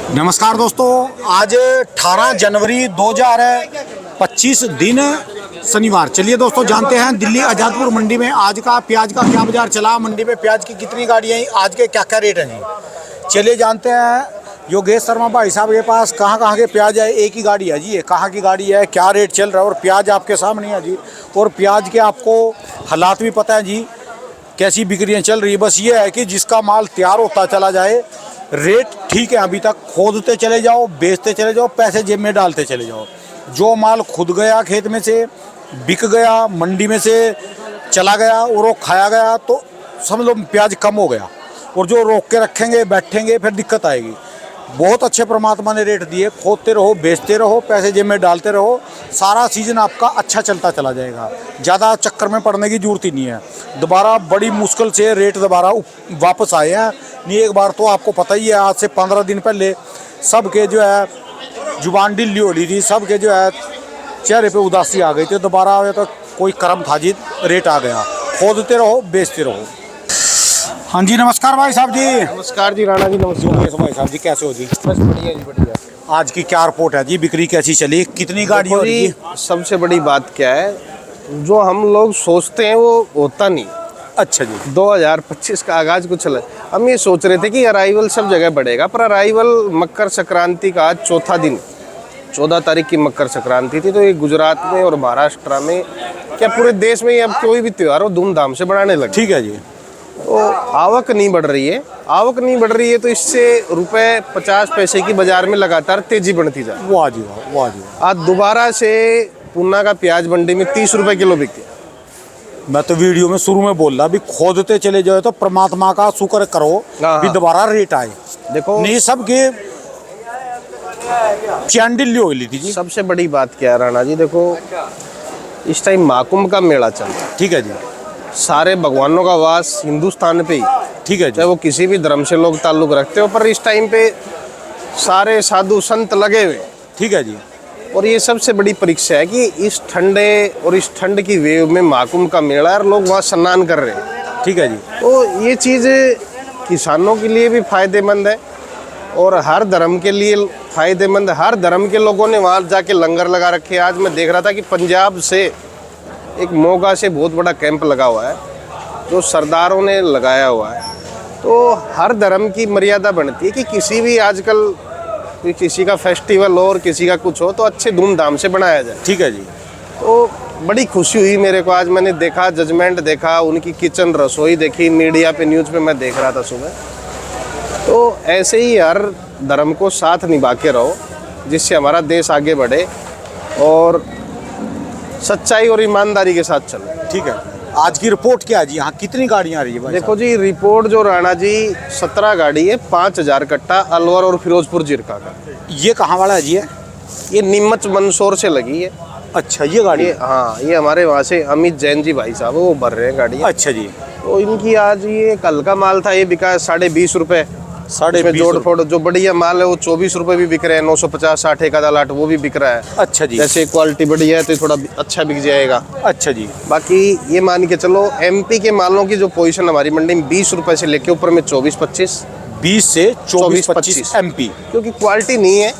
नमस्कार दोस्तों, आज 18 जनवरी 2025 दिन शनिवार। चलिए दोस्तों जानते हैं दिल्ली आज़ादपुर मंडी में आज का प्याज का क्या बाजार चला, मंडी में प्याज की कितनी गाड़ियाँ, आज के क्या क्या रेट हैं जी। चलिए जानते हैं योगेश शर्मा भाई साहब के पास कहाँ के प्याज है। एक ही गाड़ी है जी, ये कहाँ की गाड़ी है, क्या रेट चल रहा है और प्याज आपके सामने है जी। और प्याज के आपको हालात भी पता है जी, कैसी बिक्रियाँ चल रही है। बस ये है कि जिसका माल तैयार होता चला जाए, रेट ठीक है, अभी तक खोदते चले जाओ, बेचते चले जाओ, पैसे जेब में डालते चले जाओ। जो माल खुद गया खेत में से, बिक गया, मंडी में से चला गया और वो खाया गया, तो समझ लो प्याज कम हो गया। और जो रोक के रखेंगे बैठेंगे फिर दिक्कत आएगी। बहुत अच्छे परमात्मा ने रेट दिए, खोदते रहो, बेचते रहो, पैसे जेब में डालते रहो, सारा सीजन आपका अच्छा चलता चला जाएगा। ज़्यादा चक्कर में पड़ने की जरूरत ही नहीं है। दोबारा बड़ी मुश्किल से रेट दोबारा वापस आए हैं। नहीं एक बार तो आपको पता ही है, आज से 15 दिन पहले सबके जो है जुबान ढिल्ली हो रही थी, सबके जो है चेहरे पे उदासी आ गई थी। दोबारा आया तो कोई कर्म था जी, रेट आ गया। खोदते रहो, बेचते रहो। हाँ जी, नमस्कार भाई साहब जी। नमस्कार जी राणा जी, नमस्कार भाई साहब जी, कैसे हो जी? बस बढ़िया जी, बढ़िया। आज की क्या रिपोर्ट है जी, बिक्री कैसी चली, कितनी गाड़ी हो रही है? सबसे बड़ी बात क्या है, जो हम लोग सोचते हैं वो होता नहीं। अच्छा जी। 2025 का आगाज कुछ चला, हम ये सोच रहे थे कि अराइवल सब जगह बढ़ेगा, पर अराइवल मकर संक्रांति का आज चौथा दिन, 14 तारीख की मकर संक्रांति थी। तो ये गुजरात में और महाराष्ट्र में, क्या पूरे देश में अब कोई भी त्यौहार हो धूमधाम से बढ़ाने लगे। ठीक है जी। तो आवक नहीं बढ़ रही है, आवक नहीं बढ़ रही है, तो इससे रुपए 50 पैसे की बाजार में लगातार तेजी बढ़ती जा रही है। वाह जी वाह, वाह जी वाह। आज दोबारा से पूना का प्याज मंडी में 30 रुपए किलो बिकते। मैं तो वीडियो में शुरू में बोल रहा, भी खोदते चले जाओ तो परमात्मा का शुक्र करो भी दोबारा रेट आए। देखो नहीं सबके चैंडिल हो ली थी जी। सबसे बड़ी बात क्या है राणा जी, देखो इस टाइम महाकुंभ का मेला चल रहा है। ठीक है जी। सारे भगवानों का वास हिंदुस्तान पे ही। ठीक है जी। चाहे वो किसी भी धर्म से लोग ताल्लुक रखते हो, पर इस टाइम पे सारे साधु संत लगे हुए। ठीक है जी। और ये सबसे बड़ी परीक्षा है कि इस ठंडे और इस ठंड की वेव में महाकुंभ का मेला है और लोग वहाँ स्नान कर रहे हैं। ठीक है जी। तो ये चीज़ किसानों के लिए भी फायदेमंद है और हर धर्म के लिए फायदेमंद है। हर धर्म के लोगों ने वहाँ जाके लंगर लगा रखे हैं। आज मैं देख रहा था कि पंजाब से एक मोगा से बहुत बड़ा कैंप लगा हुआ है, जो सरदारों ने लगाया हुआ है। तो हर धर्म की मर्यादा बनती है कि किसी भी आजकल किसी का फेस्टिवल हो और किसी का कुछ हो तो अच्छे धूमधाम से बनाया जाए। ठीक है जी। तो बड़ी खुशी हुई मेरे को, आज मैंने देखा, जजमेंट देखा, उनकी किचन रसोई देखी, मीडिया पे न्यूज़ पे मैं देख रहा था सुबह। तो ऐसे ही हर धर्म को साथ निभा के रहो, जिससे हमारा देश आगे बढ़े और सच्चाई और ईमानदारी के साथ चले। ठीक है। आज की रिपोर्ट क्या है जी, यहाँ कितनी गाड़ियाँ आ रही है भाई? देखो जी, रिपोर्ट जो राणा जी 17 गाड़ी है, 5000 कट्टा अलवर और फिरोजपुर जिरका का। ये कहाँ वाला है जी? ये नीमच मंदसौर से लगी है। अच्छा, ये गाड़ी? हाँ, ये हमारे वहाँ से अमित जैन जी भाई साहब वो भर रहे हैं गाड़ी। अच्छा जी। तो इनकी आज ये कल का माल था, ये बिका है 20.5 रुपये। 20.5 जोड़ फोड़ जो बढ़िया माल है वो 24 रुपये भी बिक रहे हैं, 950 60 एक आधा लाट वो भी बिक रहा है। अच्छा जी। जैसे क्वालिटी बढ़िया है तो थोड़ा अच्छा बिक जाएगा। अच्छा जी। बाकी ये मान के चलो, एमपी के मालों की जो पोजीशन हमारी मंडी में 20 रुपये से लेके ऊपर में 24-25, 20 से 24-25 एमपी, क्योंकि क्वालिटी नहीं है।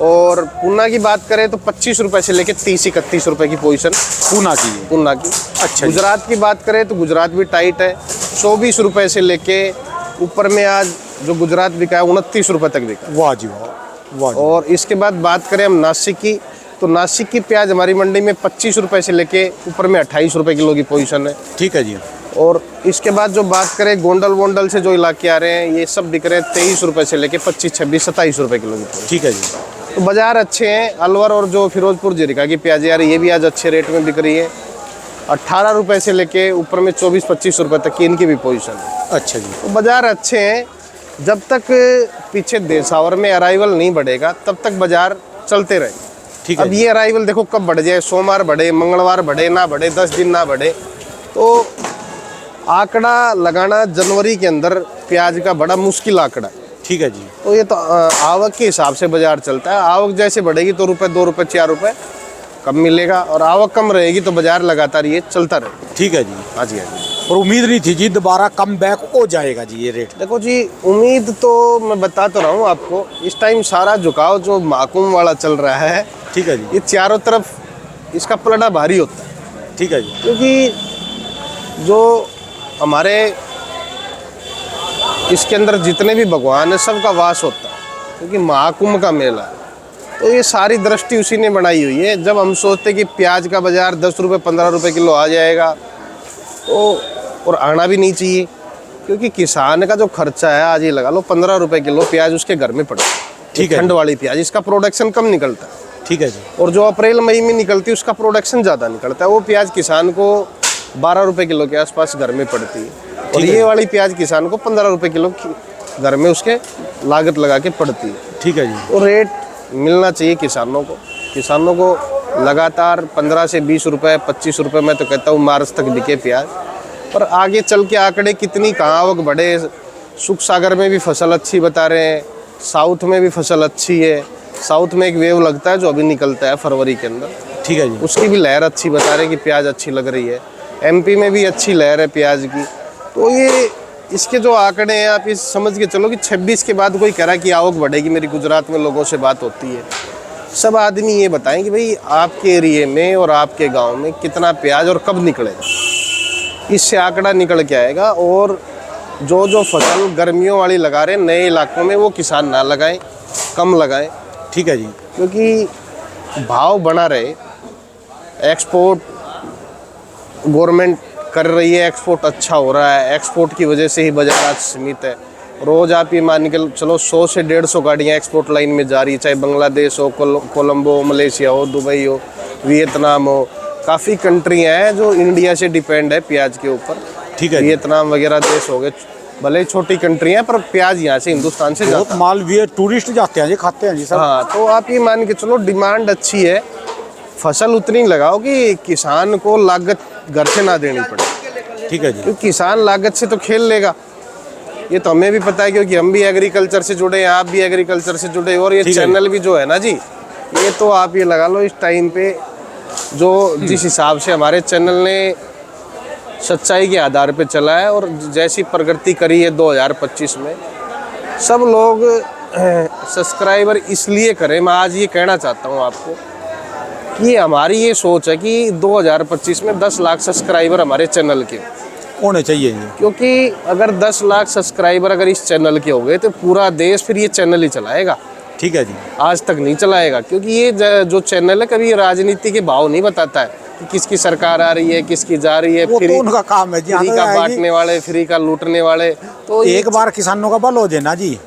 और पूना की बात करें तो 25 रुपये से लेके 30-31 रुपये की पोजीशन पूना की। पूना की। अच्छा। गुजरात की बात करें तो गुजरात भी टाइट है, 24 रुपये से लेके ऊपर में आज जो गुजरात बिका है 29 रुपये तक बिका। वाह जी वाह, वाह जी। और इसके बाद बात करें हम नासिक की, तो नासिक की प्याज हमारी मंडी में 25 रुपये से लेके ऊपर में 28 रुपये किलो की पोजीशन है। ठीक है जी। और इसके बाद जो बात करें गोंडल वोंडल से जो इलाके आ रहे हैं, ये सब बिक रहे हैं 23 रुपये से लेके 25, 26, 27 रुपये किलो की पोजीशन। ठीक है जी। तो बाजार अच्छे हैं। अलवर और जो फिरोजपुर जिरका की प्याज यार, ये भी आज अच्छे रेट में बिक रही है। 18 रुपये से लेके ऊपर में 24-25 रुपये तक की इनकी भी पोजीशन है। अच्छा जी। तो बाजार अच्छे हैं। जब तक पीछे देशावर में अराइवल नहीं बढ़ेगा तब तक बाजार चलते रहे। ठीक है। अब ये अराइवल देखो कब बढ़ जाए, सोमवार बढ़े, मंगलवार बढ़े, ना बढ़े, 10 दिन ना बढ़े। तो आंकड़ा लगाना जनवरी के अंदर प्याज का बड़ा मुश्किल आंकड़ा है। ठीक है जी। तो ये तो आवक के हिसाब से बाजार चलता है। आवक जैसे बढ़ेगी तो रुपये 2 रुपये 4 रुपये कम मिलेगा, और आवक कम रहेगी तो बाजार लगातार ये चलता रहेगा। ठीक है जी। हाँ जी, हाँ जी। और उम्मीद नहीं थी जी दोबारा कम बैक हो जाएगा जी ये रेट? देखो जी, उम्मीद तो मैं बता तो रहा हूँ आपको, इस टाइम सारा झुकाव जो माकूम वाला चल रहा है, ठीक है जी। ये चारों तरफ इसका पलड़ा भारी होता है। ठीक है जी। क्योंकि जो हमारे इसके अंदर जितने भी भगवान है सबका वास होता है, क्योंकि महाकुंभ का मेला है। तो ये सारी दृष्टि उसी ने बनाई हुई है। जब हम सोचते कि प्याज का बाजार 10 रुपये 15 रुपये किलो आ जाएगा, तो और आना भी नहीं चाहिए, क्योंकि किसान का जो खर्चा है, आज ये लगा लो 15 रुपये किलो प्याज उसके घर में पड़ता है। ठीक है। ठंड वाली प्याज, इसका प्रोडक्शन कम निकलता है। ठीक है जी। और जो अप्रैल मई में निकलती है उसका प्रोडक्शन ज़्यादा निकलता है। वो प्याज किसान को 12 रुपये किलो के आसपास घर में पड़ती है, और ये वाली प्याज किसान को 15 रुपये किलो घर में उसके लागत लगा के पड़ती है। ठीक है जी। तो रेट मिलना चाहिए किसानों को। किसानों को लगातार 15 से 20 रुपये 25 रुपये, मैं तो कहता हूँ मार्च तक बिके प्याज। पर आगे चल के आंकड़े कितनी कहाँ आवक बढ़े। सुख सागर में भी फसल अच्छी बता रहे हैं, साउथ में भी फसल अच्छी है। साउथ में एक वेव लगता है जो अभी निकलता है फरवरी के अंदर, ठीक है जी। उसकी भी लहर अच्छी बता रहे हैं कि प्याज अच्छी लग रही है। एमपी में भी अच्छी लहर है प्याज की। तो ये इसके जो आंकड़े हैं, आप ये समझ के चलो कि 26 के बाद कोई कह रहा है कि आवक बढ़ेगी। मेरी गुजरात में लोगों से बात होती है, सब आदमी ये बताएं कि भाई आपके एरिए में और आपके गांव में कितना प्याज और कब निकलेगा, इससे आंकड़ा निकल के आएगा। और जो फसल गर्मियों वाली लगा रहे हैं नए इलाकों में, वो किसान ना लगाएं, कम लगाएं। ठीक है जी। क्योंकि भाव बना रहे, एक्सपोर्ट गवर्नमेंट कर रही है, एक्सपोर्ट अच्छा हो रहा है, एक्सपोर्ट की वजह से ही बाजार आज सीमित है। रोज़ आप ये मान के चलो 100 से 150 गाड़ियाँ एक्सपोर्ट लाइन में जा रही है, चाहे बांग्लादेश हो, कोलंबो, मलेशिया हो, दुबई हो, वियतनाम हो। काफ़ी कंट्रियाँ हैं जो इंडिया से डिपेंड है प्याज के ऊपर। ठीक है। वियतनाम वगैरह देश हो गए, भले छोटी कंट्री हैं पर प्याज यहाँ से हिंदुस्तान से बहुत जाता है। माल भी टूरिस्ट जाते हैं जी, खाते हैं जी सब। हाँ, तो आप ये मान के चलो डिमांड अच्छी है। फसल उतनी लगाओ कि किसान को लागत घर से ना देनी पड़े। ठीक है जी। क्योंकि किसान लागत से तो खेल लेगा, ये तो हमें भी पता है, क्योंकि हम भी एग्रीकल्चर से जुड़े हैं, आप भी एग्रीकल्चर से जुड़े हो। और ये चैनल भी जो है ना जी, ये तो आप ये लगा लो इस टाइम पे जो जिस हिसाब से हमारे चैनल ने सच्चाई के आधार पे चला है और जैसी प्रगति करी है 2025 में, सब लोग सब्सक्राइबर इसलिए करें। मैं आज ये कहना चाहता हूँ आपको कि हमारी ये सोच है कि 2025 में 10 लाख सब्सक्राइबर हमारे चैनल के होने चाहिए जी। क्योंकि अगर 10 लाख सब्सक्राइबर अगर इस चैनल के हो गए तो पूरा देश फिर ये चैनल ही चलाएगा। ठीक है जी। आज तक नहीं चलाएगा, क्योंकि ये जो चैनल है कभी राजनीति के भाव नहीं बताता है कि किसकी सरकार आ रही है, किसकी जा रही है। वो तो उनका काम है जी, फ्री का बांटने वाले, फ्री का लूटने वाले। तो एक बार किसानों का बल हो जाए ना जी,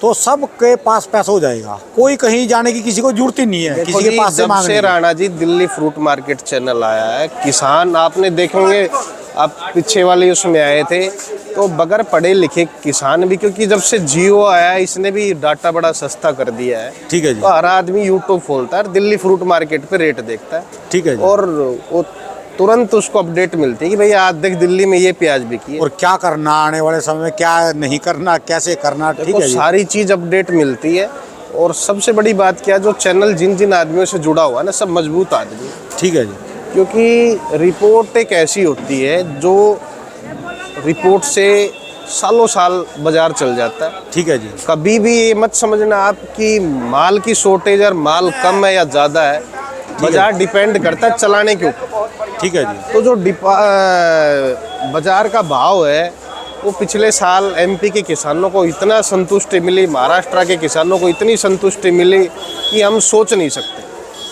तो सबके पास पैसा हो जाएगा। कोई कहीं जाने की किसी को जरूरत ही नहीं है, किसी के पास से मांगने की। Rana ji Delhi fruit market channel आया है, किसान आपने देखेंगे, आप पीछे वाले उसमें आए थे, तो बगैर पढ़े लिखे किसान भी, क्योंकि जब से जियो आया इसने भी डाटा बड़ा सस्ता कर दिया है। ठीक है जी। तो हर आदमी यूट्यूब खोलता है, दिल्ली फ्रूट मार्केट पे रेट देखता है। ठीक है जी। और वो तुरंत उसको अपडेट मिलती है कि भैया आज देख दिल्ली में ये प्याज बिकी है, और क्या करना आने वाले समय में, क्या नहीं करना, कैसे करना। ठीक है जी। सारी चीज अपडेट मिलती है। और सबसे बड़ी बात क्या, जो चैनल जिन जिन आदमियों से जुड़ा हुआ है ना, सब मजबूत आदमी। ठीक है जी। क्योंकि रिपोर्ट एक ऐसी होती है जो रिपोर्ट से सालों साल बाजार चल जाता है। ठीक है जी। कभी भी ये मत समझना आपकी माल की शॉर्टेज और माल कम है या ज़्यादा है, बाजार डिपेंड करता है चलाने के ऊपर। ठीक है जी। तो जो बाजार का भाव है वो पिछले साल एमपी के किसानों को इतना संतुष्टि मिली, महाराष्ट्र के किसानों को इतनी संतुष्टि मिली कि हम सोच नहीं सकते।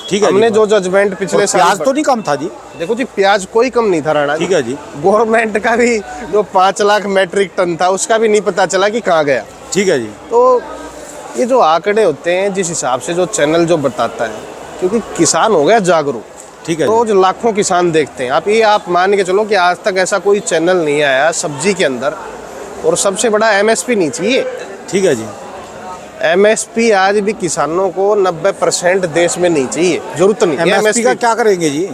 ठीक है। हमने जो जजमेंट पिछले साल, प्याज तो नहीं कम था जी। देखो जी प्याज कोई कम नहीं था राणा। ठीक है जी। गवर्नमेंट का भी जो 5 लाख मैट्रिक टन था उसका भी नहीं पता चला कि कहाँ गया। ठीक है जी। तो ये जो आंकड़े होते हैं, जिस हिसाब से जो चैनल जो बताता है, क्योंकि किसान हो गया जागरूक। ठीक है। तो जो लाखों किसान देखते हैं, आप मान के चलो कि आज तक ऐसा कोई चैनल नहीं आया सब्जी के अंदर। और सबसे बड़ा एमएसपी नहीं चाहिए। ठीक है जी। एमएसपी आज भी किसानों को 90% देश में नहीं चाहिए, जरूरत नहीं है। एमएसपी का क्या करेंगे जी?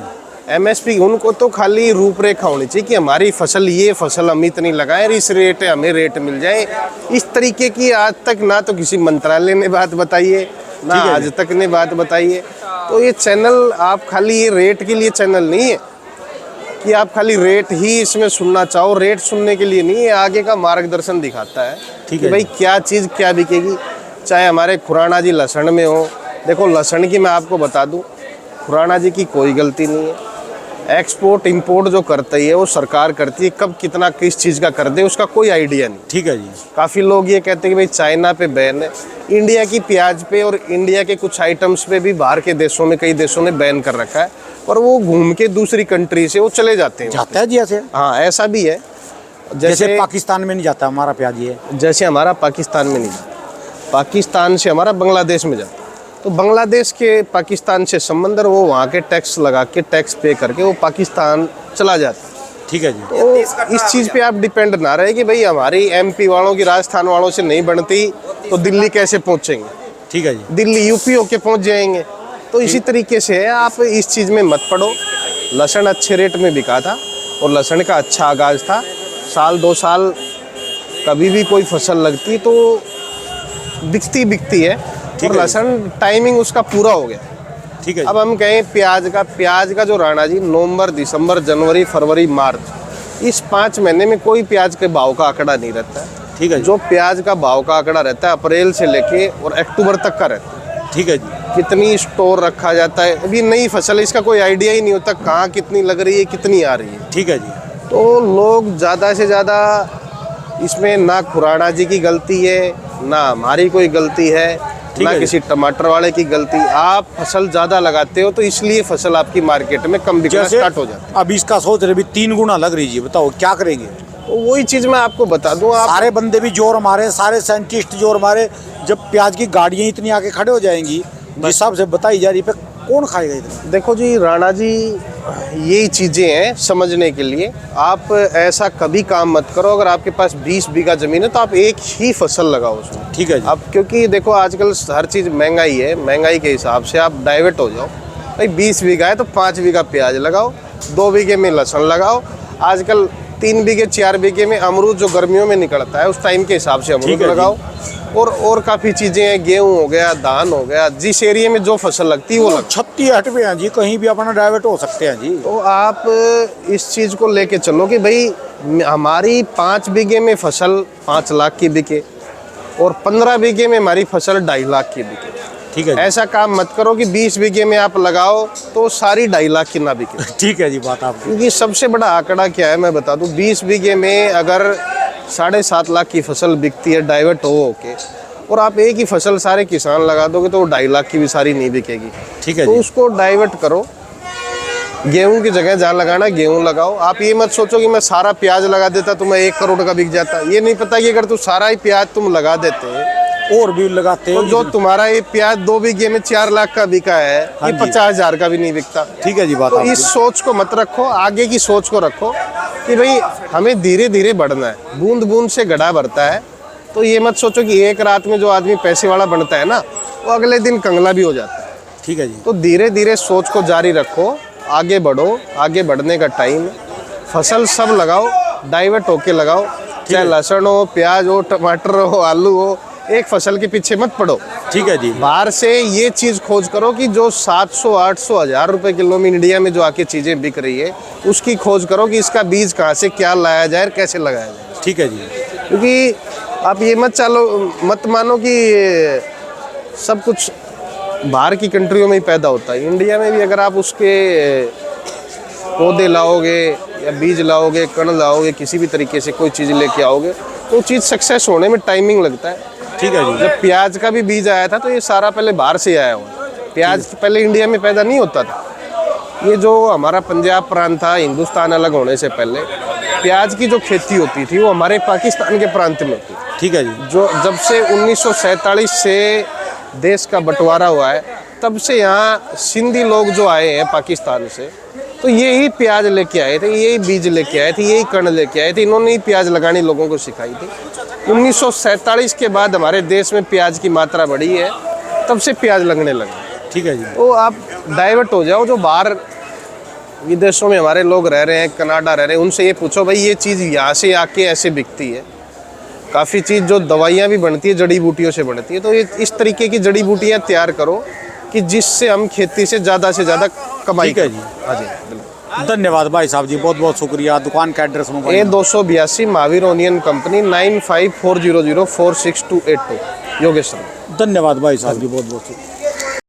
एमएसपी उनको तो खाली रूपरेखा होनी चाहिए कि हमारी फसल, ये फसल हम इतनी लगाएं, इस रेट है, हमें रेट मिल जाए। इस तरीके की आज तक ना तो किसी मंत्रालय ने बात बताई है, ना आज तक ने बात बताई है। तो ये चैनल आप खाली ये रेट के लिए चैनल नहीं है। कि आप खाली रेट ही इसमें सुनना चाहो। रेट सुनने के लिए नहीं, ये आगे का मार्गदर्शन दिखाता है ठीक कि है भाई क्या चीज़ क्या बिकेगी। चाहे हमारे खुराना जी लहसुन में हो, देखो लहसुन की मैं आपको बता दूं, खुराना जी की कोई गलती नहीं है। एक्सपोर्ट इंपोर्ट जो करती है वो सरकार करती है, कब कितना किस चीज़ का कर दे उसका कोई आइडिया नहीं। ठीक है जी। काफ़ी लोग ये कहते हैं कि भाई चाइना पे बैन है, इंडिया की प्याज पे और इंडिया के कुछ आइटम्स पे भी बाहर के देशों में, कई देशों ने बैन कर रखा है, पर वो घूम के दूसरी कंट्री से वो चले जाते हैं। जाता है जी ऐसे? हाँ, ऐसा भी है। जैसे पाकिस्तान में नहीं जाता हमारा प्याज, ये जैसे हमारा पाकिस्तान में नहीं जाता, पाकिस्तान से हमारा बांग्लादेश में जाता, तो बांग्लादेश के पाकिस्तान से संबंध, वो वहाँ के टैक्स लगा के टैक्स पे करके वो पाकिस्तान चला जाता। ठीक है जी। तो इस चीज़ पे आप डिपेंड ना रहे कि भाई हमारी एमपी वालों की, राजस्थान वालों से नहीं बनती तो दिल्ली कैसे पहुँचेंगे। ठीक है जी। दिल्ली यूपी होके पहुँच जाएंगे। तो इसी तरीके से है, आप इस चीज़ में मत पड़ो। लहसुन अच्छे रेट में बिका था और लहसुन का अच्छा आगाज़ था। साल 2 साल कभी भी कोई फसल लगती तो बिकती है, और लहसुन टाइमिंग उसका पूरा हो गया। ठीक है। अब हम कहें प्याज का जो राणा जी, नवंबर, दिसंबर, जनवरी, फरवरी, मार्च, इस 5 महीने में कोई प्याज के भाव का आंकड़ा नहीं रहता है। ठीक है। जो प्याज का भाव का आंकड़ा रहता है अप्रैल से लेके और अक्टूबर तक का रहता है। ठीक है जी। कितनी स्टोर रखा जाता है, अभी नई फसल है, इसका कोई आइडिया ही नहीं होता कहाँ कितनी लग रही है, कितनी आ रही है। ठीक है जी। तो लोग ज़्यादा से ज़्यादा इसमें, ना खुराना जी की गलती है, ना हमारी कोई गलती है, ना किसी टमाटर वाले की गलती। आप फसल ज़्यादा लगाते हो तो इसलिए फसल आपकी मार्केट में कम बिकना स्टार्ट हो जाती है। अब इसका सोच रहे भी 3 गुना लग रही है, बताओ क्या करेंगे? तो वही चीज़ मैं आपको बता दूं, आप सारे बंदे भी जोर मारे, सारे साइंटिस्ट जोर मारे, जब प्याज की गाड़ियाँ इतनी आके खड़े हो जाएंगी, जिस हिसाब से बताई जा रही है, कौन खाएगा इतना? देखो जी राणा जी, यही चीज़ें हैं समझने के लिए। आप ऐसा कभी काम मत करो, अगर आपके पास 20 बीघा ज़मीन है तो आप एक ही फसल लगाओ उसमें। ठीक है जी। अब क्योंकि देखो आजकल हर चीज़ महंगाई है, महंगाई के हिसाब से आप डाइवर्ट हो जाओ। भाई 20 बीघा है तो 5 बीघा प्याज लगाओ, 2 बीघे में लहसुन लगाओ। आजकल 3 बीघे 4 बीघे में अमरूद जो गर्मियों में निकलता है उस टाइम के हिसाब से अमरूद लगाओ। और काफ़ी चीज़ें हैं, गेहूँ हो गया, धान हो गया, जिस एरिया में जो फसल लगती है वो लगती है। 36 हट पे हैं जी, कहीं भी अपना डाइवर्ट हो सकते हैं जी। तो आप इस चीज़ को लेके चलो कि भाई हमारी 5 बीघे में फसल 5 लाख की बिके और 15 बीघे में हमारी फसल 2.5 लाख की बिके। ठीक है। ऐसा काम मत करो कि 20 बीघे में आप लगाओ तो सारी 2.5 लाख की ना बिके। ठीक है जी, बात आपकी। क्योंकि सबसे बड़ा आंकड़ा क्या है मैं बता दूं, 20 बीघे में अगर 7.5 लाख की फसल बिकती है डाइवर्ट हो के, और आप एक ही फसल सारे किसान लगा दोगे तो 2.5 लाख की भी सारी नहीं बिकेगी। ठीक है तो जी। उसको डाइवर्ट करो, गेहूं की जगह जहाँ लगाना गेहूं लगाओ। आप ये मत सोचो कि मैं सारा प्याज लगा देता तो मैं 1 करोड़ का बिक जाता। ये नहीं पता कि अगर तू सारा ही प्याज तुम लगा देते और भी लगाते तो हैं जो तुम्हारा ये प्याज 2 बीघे में 4 लाख का बिका है, ये 50,000 का भी नहीं बिकता। ठीक है जी, बात तो आपकी। इस सोच को मत रखो, आगे की सोच को रखो कि भाई हमें धीरे धीरे बढ़ना है, बूंद बूंद से गड्ढा भरता है। तो ये मत सोचो कि एक रात में जो आदमी पैसे वाला बनता है ना, वो अगले दिन कंगला भी हो जाता है। ठीक है जी। तो धीरे धीरे सोच को जारी रखो, आगे बढ़ो, आगे बढ़ने का टाइम है। फसल सब लगाओ, डाइवर्ट होके लगाओ, चाहे लहसुन हो, प्याज हो, टमाटर हो, आलू हो, एक फसल के पीछे मत पड़ो। ठीक है जी। बाहर से ये चीज़ खोज करो कि जो 700, 800, 1000 रुपए किलो में इंडिया में जो आके चीज़ें बिक रही है, उसकी खोज करो कि इसका बीज कहाँ से क्या लाया जाए, कैसे लगाया जाए। ठीक है जी। क्योंकि आप ये मत मानो कि सब कुछ बाहर की कंट्रियों में ही पैदा होता है। इंडिया में भी अगर आप उसके पौधे लाओगे या बीज लाओगे, कण लाओगे, किसी भी तरीके से कोई चीज़ लेके आओगे तो चीज़ सक्सेस होने में टाइमिंग लगता है। ठीक है जी। जब प्याज का भी बीज आया था तो ये सारा पहले बाहर से आया हुआ। प्याज पहले इंडिया में पैदा नहीं होता था। ये जो हमारा पंजाब प्रांत था, हिंदुस्तान अलग होने से पहले प्याज की जो खेती होती थी वो हमारे पाकिस्तान के प्रांत में होती थी। ठीक है जी। जो जब से 1947 से देश का बंटवारा हुआ है, तब से यहाँ सिंधी लोग जो आए हैं पाकिस्तान से, तो यही प्याज लेके आए थे, यही बीज लेके आए थे, यही कण लेके आए थे। इन्होंने ही प्याज लगानी लोगों को सिखाई थी। 1947 के बाद हमारे देश में प्याज की मात्रा बढ़ी है, तब से प्याज लगने लगे। ठीक है जी। तो आप डाइवर्ट हो जाओ, जो बाहर विदेशों में हमारे लोग रह रहे हैं, कनाडा रह रहे हैं, उनसे ये पूछो भाई ये चीज़ यहाँ से आके ऐसे बिकती है। काफ़ी चीज़ जो दवाइयाँ भी बनती है जड़ी बूटियों से बनती है, तो ये इस तरीके की जड़ी बूटियाँ तैयार करो कि जिससे हम खेती से ज़्यादा कमाई ठीक है करें। जी। हाँ जी, बिल्कुल। धन्यवाद भाई साहब जी, बहुत बहुत शुक्रिया। दुकान का address mobile A282 Mahavir onion company 9540046282 Yogeshwar. धन्यवाद भाई साहब जी, बहुत बहुत शुक्रिया।